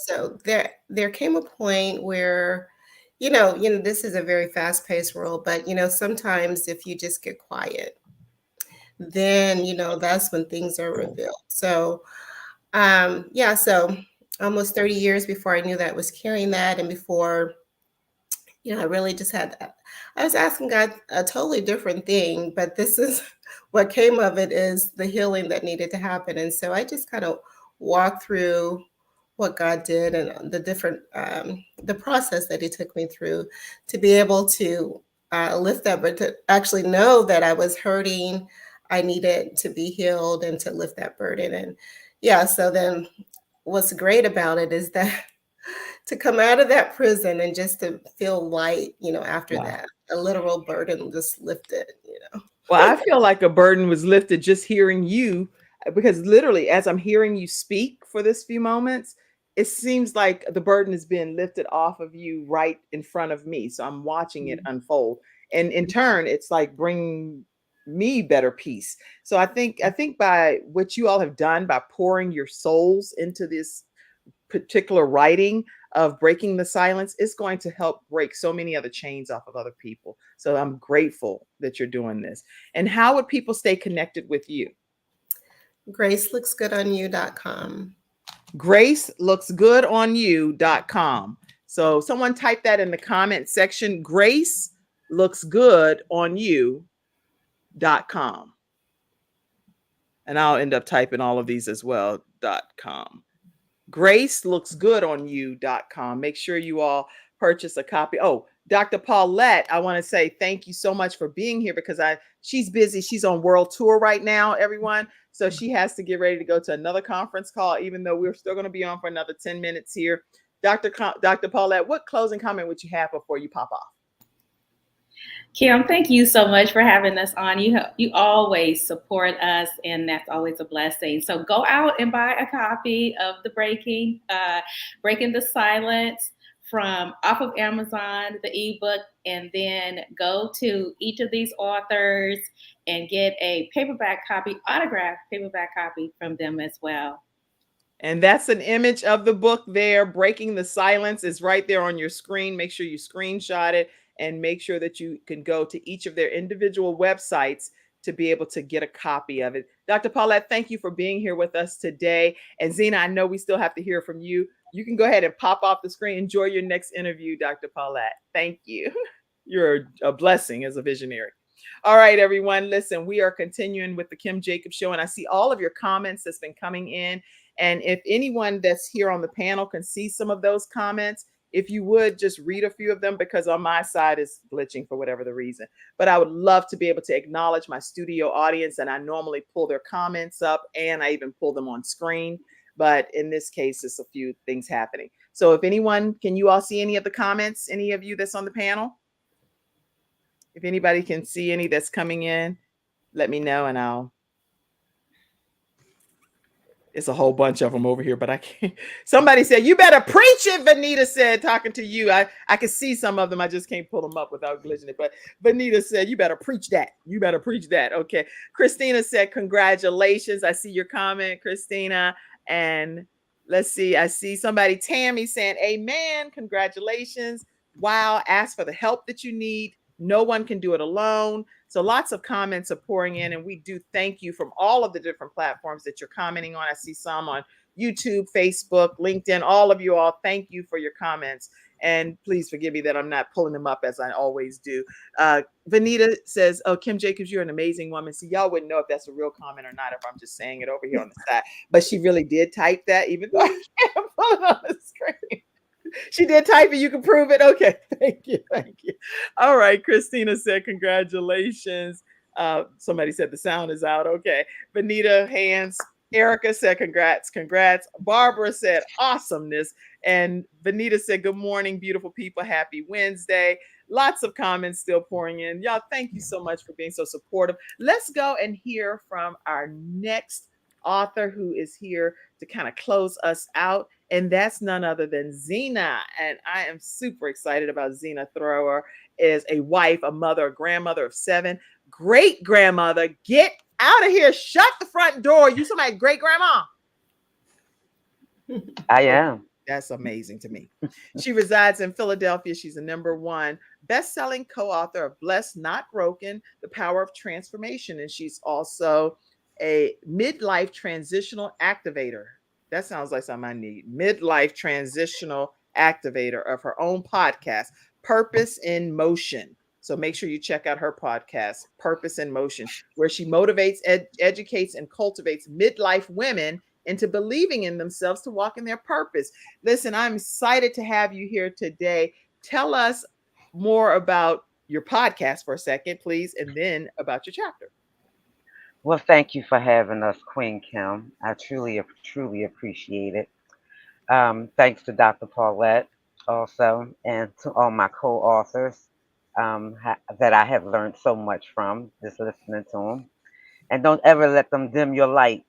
so there came a point where, this is a very fast-paced world, but sometimes if you just get quiet, then that's when things are revealed. So so almost 30 years before I knew that I was carrying that, and before I really just I was asking God a totally different thing, but this is what came of it, is the healing that needed to happen. And so I just kind of walked through what God did, and the different, the process that he took me through to be able to lift that, but to actually know that I was hurting. I needed to be healed and to lift that burden. And so then what's great about it is that to come out of that prison and just to feel light, after that, a literal burden just lifted, Well, I feel like a burden was lifted just hearing you, because literally as I'm hearing you speak for this few moments, it seems like the burden is being lifted off of you right in front of me. So I'm watching it unfold. And in turn, it's like bringing me better peace. So I think by what you all have done, by pouring your souls into this particular writing of breaking the silence, is going to help break so many other chains off of other people. So I'm grateful that you're doing this. And how would people stay connected with you? GraceLooksGoodOnYou.com. GraceLooksGoodOnYou.com. So someone type that in the comment section. GraceLooksGoodOnYou.com. And I'll end up typing all of these as well, .com. Grace looks good on you.com. Make sure you all purchase a copy. Oh, Dr. Paulette, I want to say thank you so much for being here because she's busy. She's on world tour right now, everyone. So she has to get ready to go to another conference call, even though we're still going to be on for another 10 minutes here. Dr. Paulette, what closing comment would you have before you pop off? Kim, thank you so much for having us on. You always support us, and that's always a blessing. So go out and buy a copy of the Breaking the Silence off of Amazon, the ebook, and then go to each of these authors and get a paperback copy, autographed paperback copy from them as well. And that's an image of the book there. Breaking the Silence is right there on your screen. Make sure you screenshot it and make sure that you can go to each of their individual websites to be able to get a copy of it. Dr. Paulette, thank you for being here with us today. And Zena, I know we still have to hear from you. You can go ahead and pop off the screen. Enjoy your next interview, Dr. Paulette. Thank you. You're a blessing as a visionary. All right, everyone. Listen, we are continuing with the Kim Jacobs Show, and I see all of your comments that's been coming in. And if anyone that's here on the panel can see some of those comments, if you would just read a few of them, because on my side is glitching for whatever the reason. But I would love to be able to acknowledge my studio audience, and I normally pull their comments up and I even pull them on screen. But in this case, it's a few things happening. So if anyone, can you all see any of the comments, any of you that's on the panel? If anybody can see any that's coming in, let me know and it's a whole bunch of them over here, but I can't. Somebody said, you better preach it, Vanita said, talking to you. I can see some of them. I just can't pull them up without glitching it. But Vanita said, you better preach that. You better preach that. Okay. Christina said, congratulations. I see your comment, Christina. And let's see. I see somebody, Tammy, saying, amen. Congratulations. Wow. Ask for the help that you need. No one can do it alone. So lots of comments are pouring in, and we do thank you from all of the different platforms that you're commenting on. I see some on YouTube, Facebook, LinkedIn, all of you all. Thank you for your comments. And please forgive me that I'm not pulling them up as I always do. Vanita says, oh, Kim Jacobs, you're an amazing woman. See, y'all wouldn't know if that's a real comment or not if I'm just saying it over here on the side. But she really did type that, even though I can't pull it on the screen. She did type it. You can prove it. Okay. Thank you. Thank you. All right. Christina said, congratulations. Somebody said the sound is out. Okay. Vanita, hands. Erica said, congrats. Congrats. Barbara said, awesomeness. And Vanita said, good morning, beautiful people. Happy Wednesday. Lots of comments still pouring in. Y'all, thank you so much for being so supportive. Let's go and hear from our next author who is here to kind of close us out. And that's none other than Zena. And I am super excited about Zena Thrower as a wife, a mother, a grandmother of 7, great grandmother. Get out of here. Shut the front door. You somebody great grandma. I am. That's amazing to me. She resides in Philadelphia. She's a #1 best-selling co-author of Blessed Not Broken, The Power of Transformation. And she's also a midlife transitional activator. That sounds like something I need. Midlife transitional activator of her own podcast, Purpose in Motion. So make sure you check out her podcast, Purpose in Motion, where she motivates, educates, and cultivates midlife women into believing in themselves to walk in their purpose. Listen, I'm excited to have you here today. Tell us more about your podcast for a second, please, and then about your chapter. Well, thank you for having us, Queen Kim. I truly appreciate it. Thanks to Dr. Paulette also, and to all my co-authors that I have learned so much from just listening to them. And don't ever let them dim your light,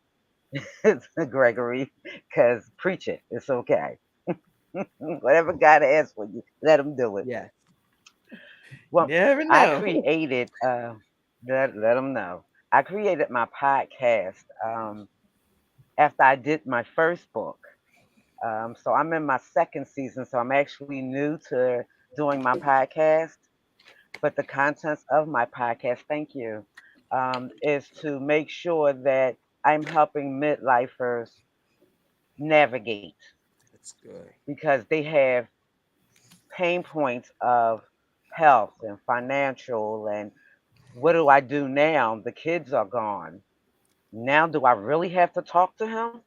Gregory, because preach it. It's okay. Whatever God has for you, let him do it. Yeah. Well, never know. I created, let them know. I created my podcast after I did my first book. So I'm in my second season, so I'm actually new to doing my podcast. But the contents of my podcast, thank you, is to make sure that I'm helping midlifers navigate. That's good. Because they have pain points of health and financial and what do I do now? The kids are gone. Now, do I really have to talk to him?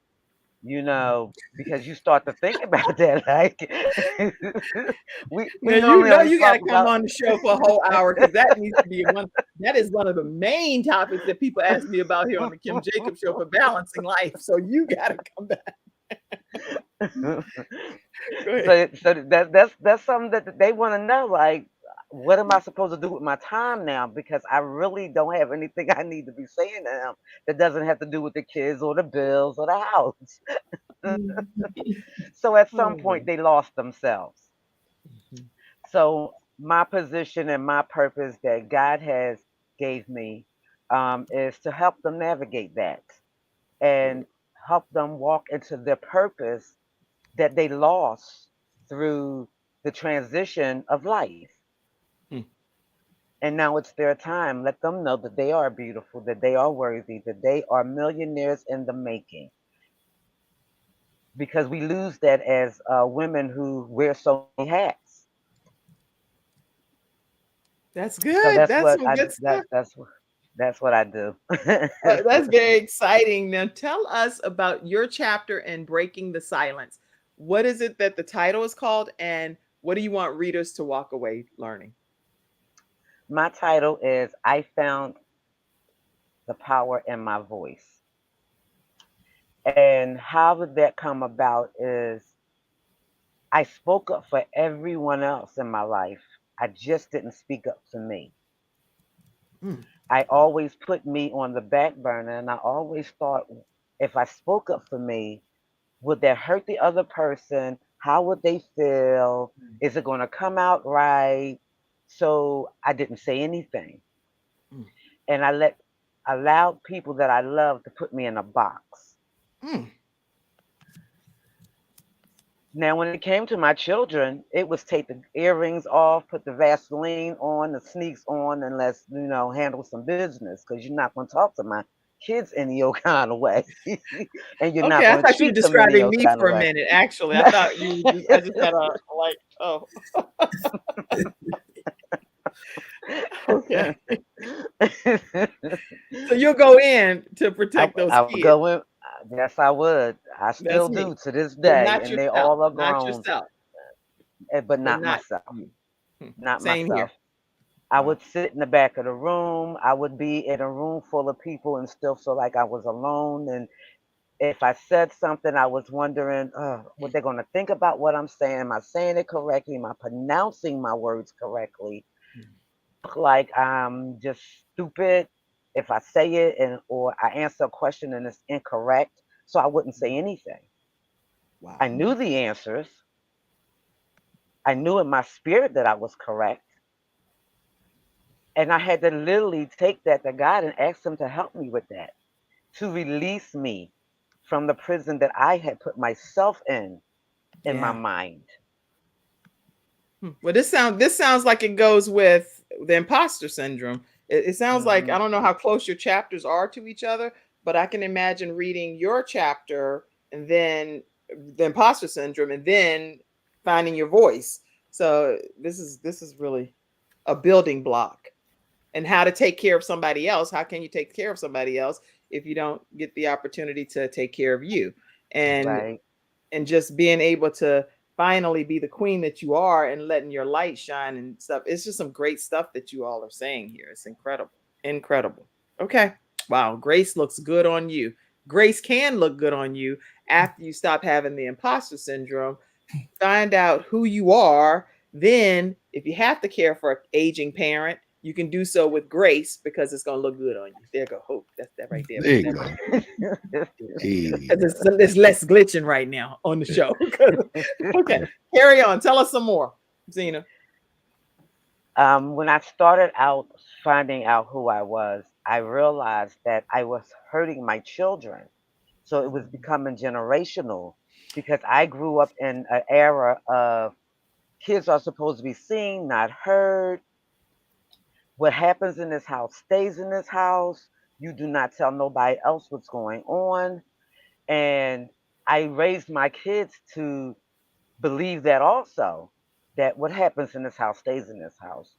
Because you start to think about that. Like, we Now you normally know only you got talk to come about. on the show for a whole hour because that needs to be one. That is one of the main topics that people ask me about here on the Kim Jacobs Show for balancing life. So you got to come back. Go ahead. So that's something that they want to know. Like, what am I supposed to do with my time now? Because I really don't have anything I need to be saying to him that doesn't have to do with the kids or the bills or the house. So at some Oh. point they lost themselves. Mhm. So my position and my purpose that God has gave me is to help them navigate that and help them walk into their purpose that they lost through the transition of life. Mm. And now it's their time. Let them know that they are beautiful, that they are worthy, that they are millionaires in the making. Because we lose that as women who wear so many hats. That's So good. that's That's what some I good stuff. that's what I do. That's very exciting. Now, tell us about your chapter in Breaking the Silence. What is it that the title is called, and what do you want readers to walk away learning? My title is I Found the Power in My Voice. And how did that come about is I spoke up for everyone else in my life. I just didn't speak up for me. Mm. I always put me on the back burner, and I always thought if I spoke up for me, would that hurt the other person? How would they feel? Is it going to come out right? So I didn't say anything. Mm. And allowed people that I love to put me in a box. Mm. Now, when it came to my children, it was take the earrings off, put the Vaseline on, the sneaks on, and let's handle some business because you're not going to talk to my kids any your kind of way, and you're not Okay, I going to thought you were treat them any describing your me kind of for a way. minute. Actually, I thought you. I just had a like. Oh, okay. So you'll go in to protect those I would kids. go in. Yes, I would. I That's still me, do to this but day, not and they yourself. all are Not grown, yourself, but but not not myself. you. Hmm. Not Same here. myself. I Wow. would sit in the back of the room. I would be in a room full of people and still feel like I was alone. And if I said something, I was wondering, what they're going to think about what I'm saying. Am I saying it correctly? Am I pronouncing my words correctly? Look like I'm just stupid if I say it or I answer a question and it's incorrect. So I wouldn't say anything. Wow. I knew the answers. I knew in my spirit that I was correct. And I had to literally take that to God and ask Him to help me with that, to release me from the prison that I had put myself in my Yeah. mind. Well, this sounds like it goes with the imposter syndrome. It sounds like I Hmm. don't know how close your chapters are to each other, but I can imagine reading your chapter and then the imposter syndrome and then finding your voice. So this is really a building block. And how to take care of somebody else. How can you take care of somebody else if you don't get the opportunity to take care of you? And Right. and just being able to finally be the queen that you are and letting your light shine and stuff. It's just some great stuff that you all are saying here. It's incredible. Incredible. Okay. Wow. Grace looks good on you. Grace can look good on you after you stop having the imposter syndrome. Find out who you are. Then, if you have to care for an aging parent, you can do so with grace because it's going to look good on you. There go. Hope that's that right there. There Put you that go. right there. Hey, 'Cause it's less glitching right now on the show. Okay, carry on. Tell us some more, Zena. When I started out finding out who I was, I realized that I was hurting my children. So it was becoming generational because I grew up in an era of kids are supposed to be seen, not heard. What happens in this house stays in this house. You do not tell nobody else what's going on. And I raised my kids to believe that also, that what happens in this house stays in this house.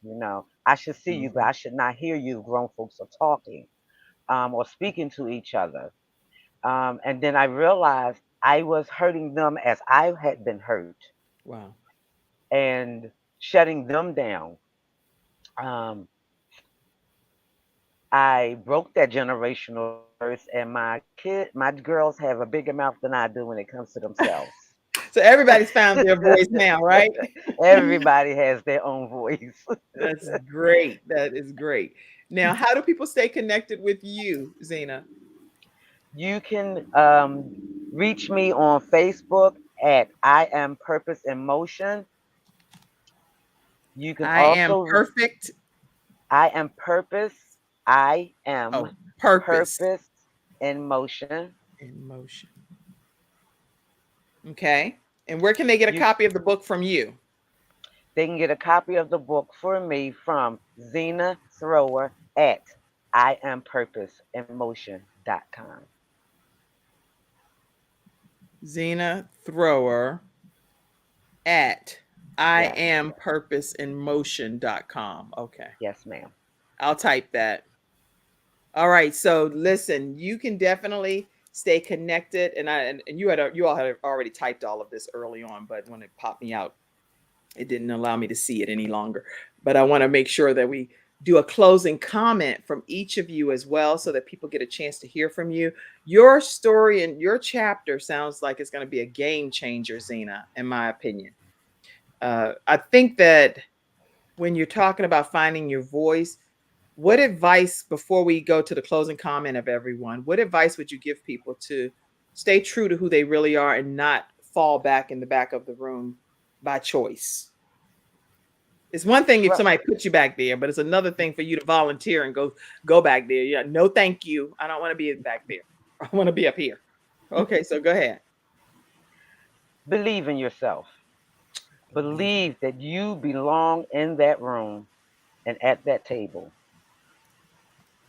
I should see you, but Mhm. I should not hear you. Grown folks are talking. or speaking to each other. And then I realized I was hurting them as I had been hurt Wow. and shutting them down. Um, I broke that generational curse, and my girls have a bigger mouth than I do when it comes to themselves. So everybody's found their voice now, right? Everybody has their own voice. That's great. That is great. Now, how do people stay connected with you, Zena? You can reach me on Facebook at I Am Purpose in Motion. You can I am also, perfect. I am purpose. I am Oh, purpose purpose in motion. in motion. Okay. And where can they get a You copy of the book from you? They can get a copy of the book for me from Zena Thrower at IamPurposeInMotion.com. Zena Thrower at Yes. IamPurposeInMotion.com. Okay. Yes, ma'am. I'll type that. All right. So listen, you can definitely stay connected. And you all had already typed all of this early on, but when it popped me out, it didn't allow me to see it any longer. But I want to make sure that we do a closing comment from each of you as well, so that people get a chance to hear from you. Your story and your chapter sounds like it's going to be a game changer, Zena, in my opinion. I think that when you're talking about finding your voice, what advice, before we go to the closing comment of everyone, what advice would you give people to stay true to who they really are and not fall back in the back of the room by choice? It's one thing if somebody puts you back there, but it's another thing for you to volunteer and go back there. Yeah, no, thank you. I don't want to be back there. I want to be up here. Okay, so go ahead. Believe in yourself. Believe that you belong in that room and at that table.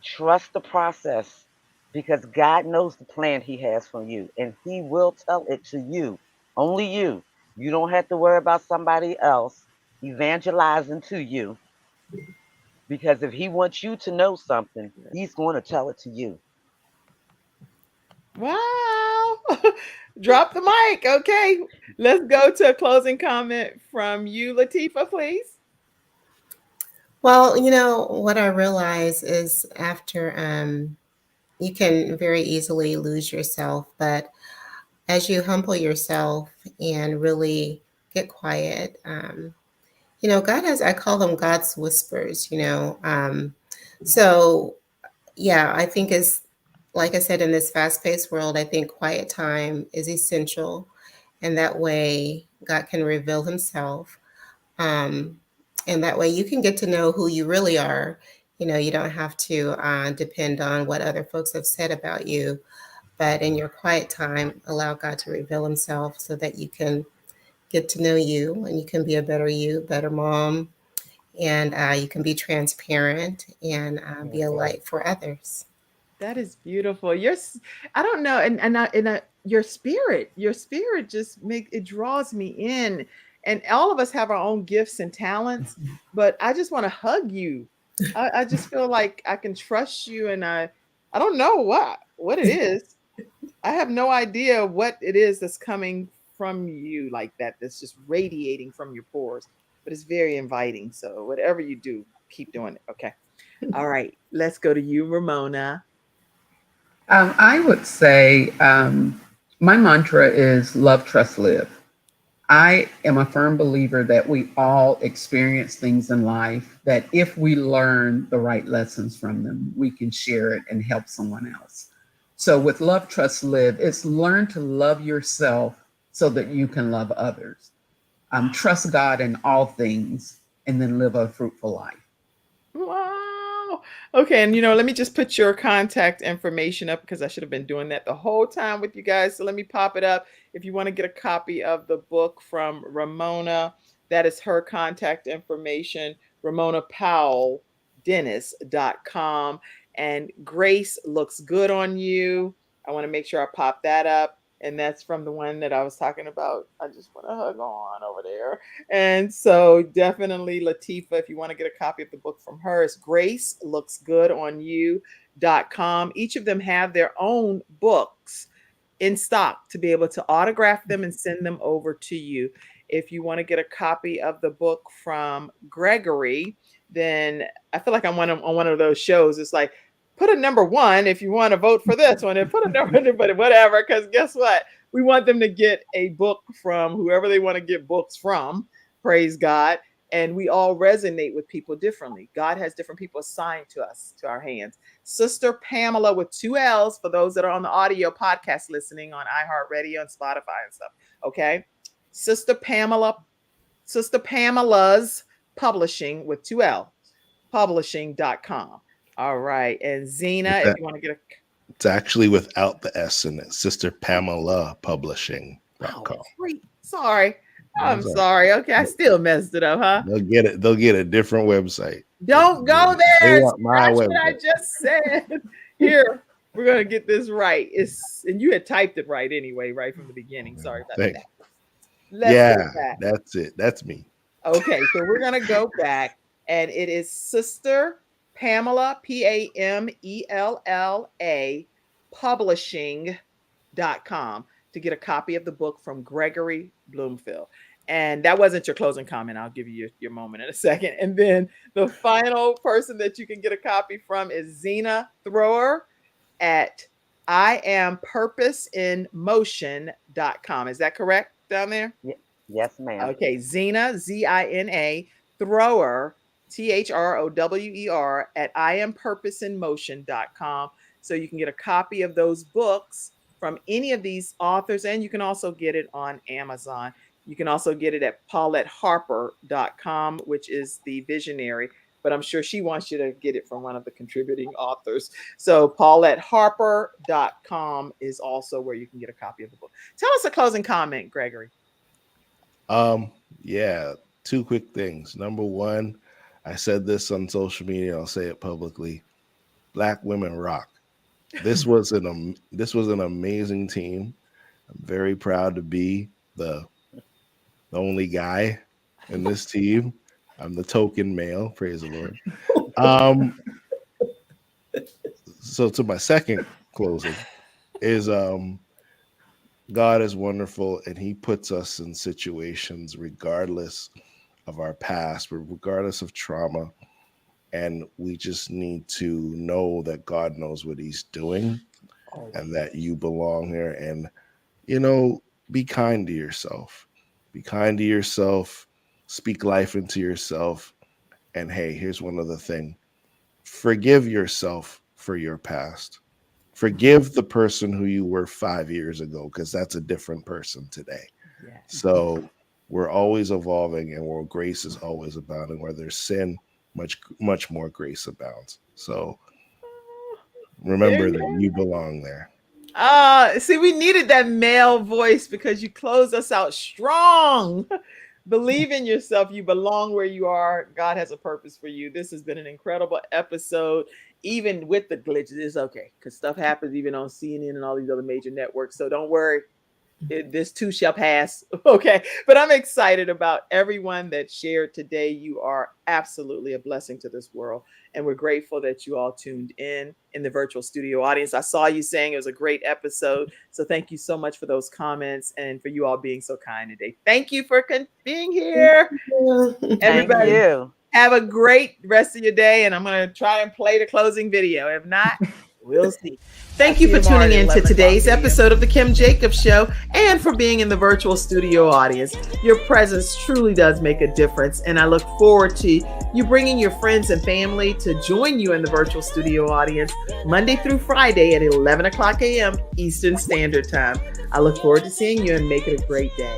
Trust the process because God knows the plan He has for you and He will tell it to you. Only you. You don't have to worry about somebody else evangelizing to you because if He wants you to know something, He's going to tell it to you. Wow. Drop the mic. Okay. Let's go to a closing comment from you, Latifa, please. Well, what I realize is after you can very easily lose yourself, but as you humble yourself and really get quiet, God has, I call them God's whispers, so yeah, I think is, like I said, in this fast-paced world, I think quiet time is essential, and that way God can reveal Himself, um, and that way you can get to know who you really are. You don't have to depend on what other folks have said about you, but in your quiet time, allow God to reveal Himself so that you can get to know you and you can be a better you, better mom, and you can be transparent and be a light for others. That is beautiful. I don't know, your spirit just draws me in. And all of us have our own gifts and talents, but I just want to hug you. I just feel like I can trust you, and I don't know what it is. I have no idea what it is that's coming from you like that. That's just radiating from your pores, but it's very inviting. So whatever you do, keep doing it. Okay. All right. Let's go to you, Ramona. I would say my mantra is love, trust, live. I am a firm believer that we all experience things in life that if we learn the right lessons from them, we can share it and help someone else. So with love, trust, live, it's learn to love yourself so that you can love others. Trust God in all things and then live a fruitful life. Wow. Okay. And, let me just put your contact information up because I should have been doing that the whole time with you guys. So let me pop it up. If you want to get a copy of the book from Ramona, that is her contact information, RamonaPowellDennis.com. And Grace looks good on you. I want to make sure I pop that up. And that's from the one that I was talking about. I just want to hug on over there. And so definitely Latifah, if you want to get a copy of the book from her, it's gracelooksgoodonyou.com. Each of them have their own books in stock to be able to autograph them and send them over to you. If you want to get a copy of the book from Gregory, then I feel like I'm on one of those shows. It's like, put a number 1 if you want to vote for this one, and put a number, but whatever, because guess what? We want them to get a book from whoever they want to get books from. Praise God. And we all resonate with people differently. God has different people assigned to us, to our hands. Sister Pamela with 2 L's for those that are on the audio podcast listening on iHeartRadio and Spotify and stuff. Okay. Sister Pamela's Publishing with 2 L, publishing.com. All right. And Zena, if you want to get it's actually without the S in it. Sister Pamela Publishing.com. Oh, sorry. I'm sorry. Okay. I still messed it up, huh? They'll get a different website. Don't go there. They want my website. What I just said. Here, we're going to get this right. And you had typed it right anyway, right from the beginning. Sorry about that. That's it. That's me. Okay. So we're going to go back, and it is Sister Pamela, Pamella, publishing.com to get a copy of the book from Gregory Bloomfield. And that wasn't your closing comment. I'll give you your moment in a second. And then the final person that you can get a copy from is Zena Thrower at IamPurposeInMotion.com. Is that correct down there? Yes, ma'am. Okay. Zena, Z-I-N-A, Thrower, Thrower at IamPurposeInMotion.com. So you can get a copy of those books from any of these authors, and you can also get it on Amazon. You can also get it at PauletteHarper.com, which is the visionary, but I'm sure she wants you to get it from one of the contributing authors. So PauletteHarper.com is also where you can get a copy of the book. Tell us a closing comment, Gregory. Yeah, 2 quick things. Number 1, I said this on social media. I'll say it publicly. Black women rock. This was an amazing team. I'm very proud to be the only guy in this team. I'm the token male. Praise the Lord. So to my second closing is God is wonderful, and he puts us in situations regardless of our past, but regardless of trauma. And we just need to know that God knows what he's doing and that you belong here. And, be kind to yourself. Be kind to yourself. Speak life into yourself. And hey, here's one other thing. Forgive yourself for your past. Forgive the person who you were 5 years ago, because that's a different person today. Yeah. So we're always evolving, and where grace is always abounding, where there's sin, much more grace abounds. So remember that you belong there. See, we needed that male voice because you close us out strong. Believe in yourself. You belong where you are. God has a purpose for you. This has been an incredible episode, even with the glitches. It's okay, because stuff happens even on CNN and all these other major networks. So don't worry. This too shall pass. Okay. But I'm excited about everyone that shared today. You are absolutely a blessing to this world. And we're grateful that you all tuned in the virtual studio audience. I saw you saying it was a great episode. So thank you so much for those comments and for you all being so kind today. Thank you for being here. Everybody, have a great rest of your day. And I'm going to try and play the closing video. If not, we'll see. Thank you for tuning in to today's episode of The Kim Jacobs Show and for being in the virtual studio audience. Your presence truly does make a difference, and I look forward to you bringing your friends and family to join you in the virtual studio audience Monday through Friday at 11 o'clock a.m. Eastern Standard Time. I look forward to seeing you, and make it a great day.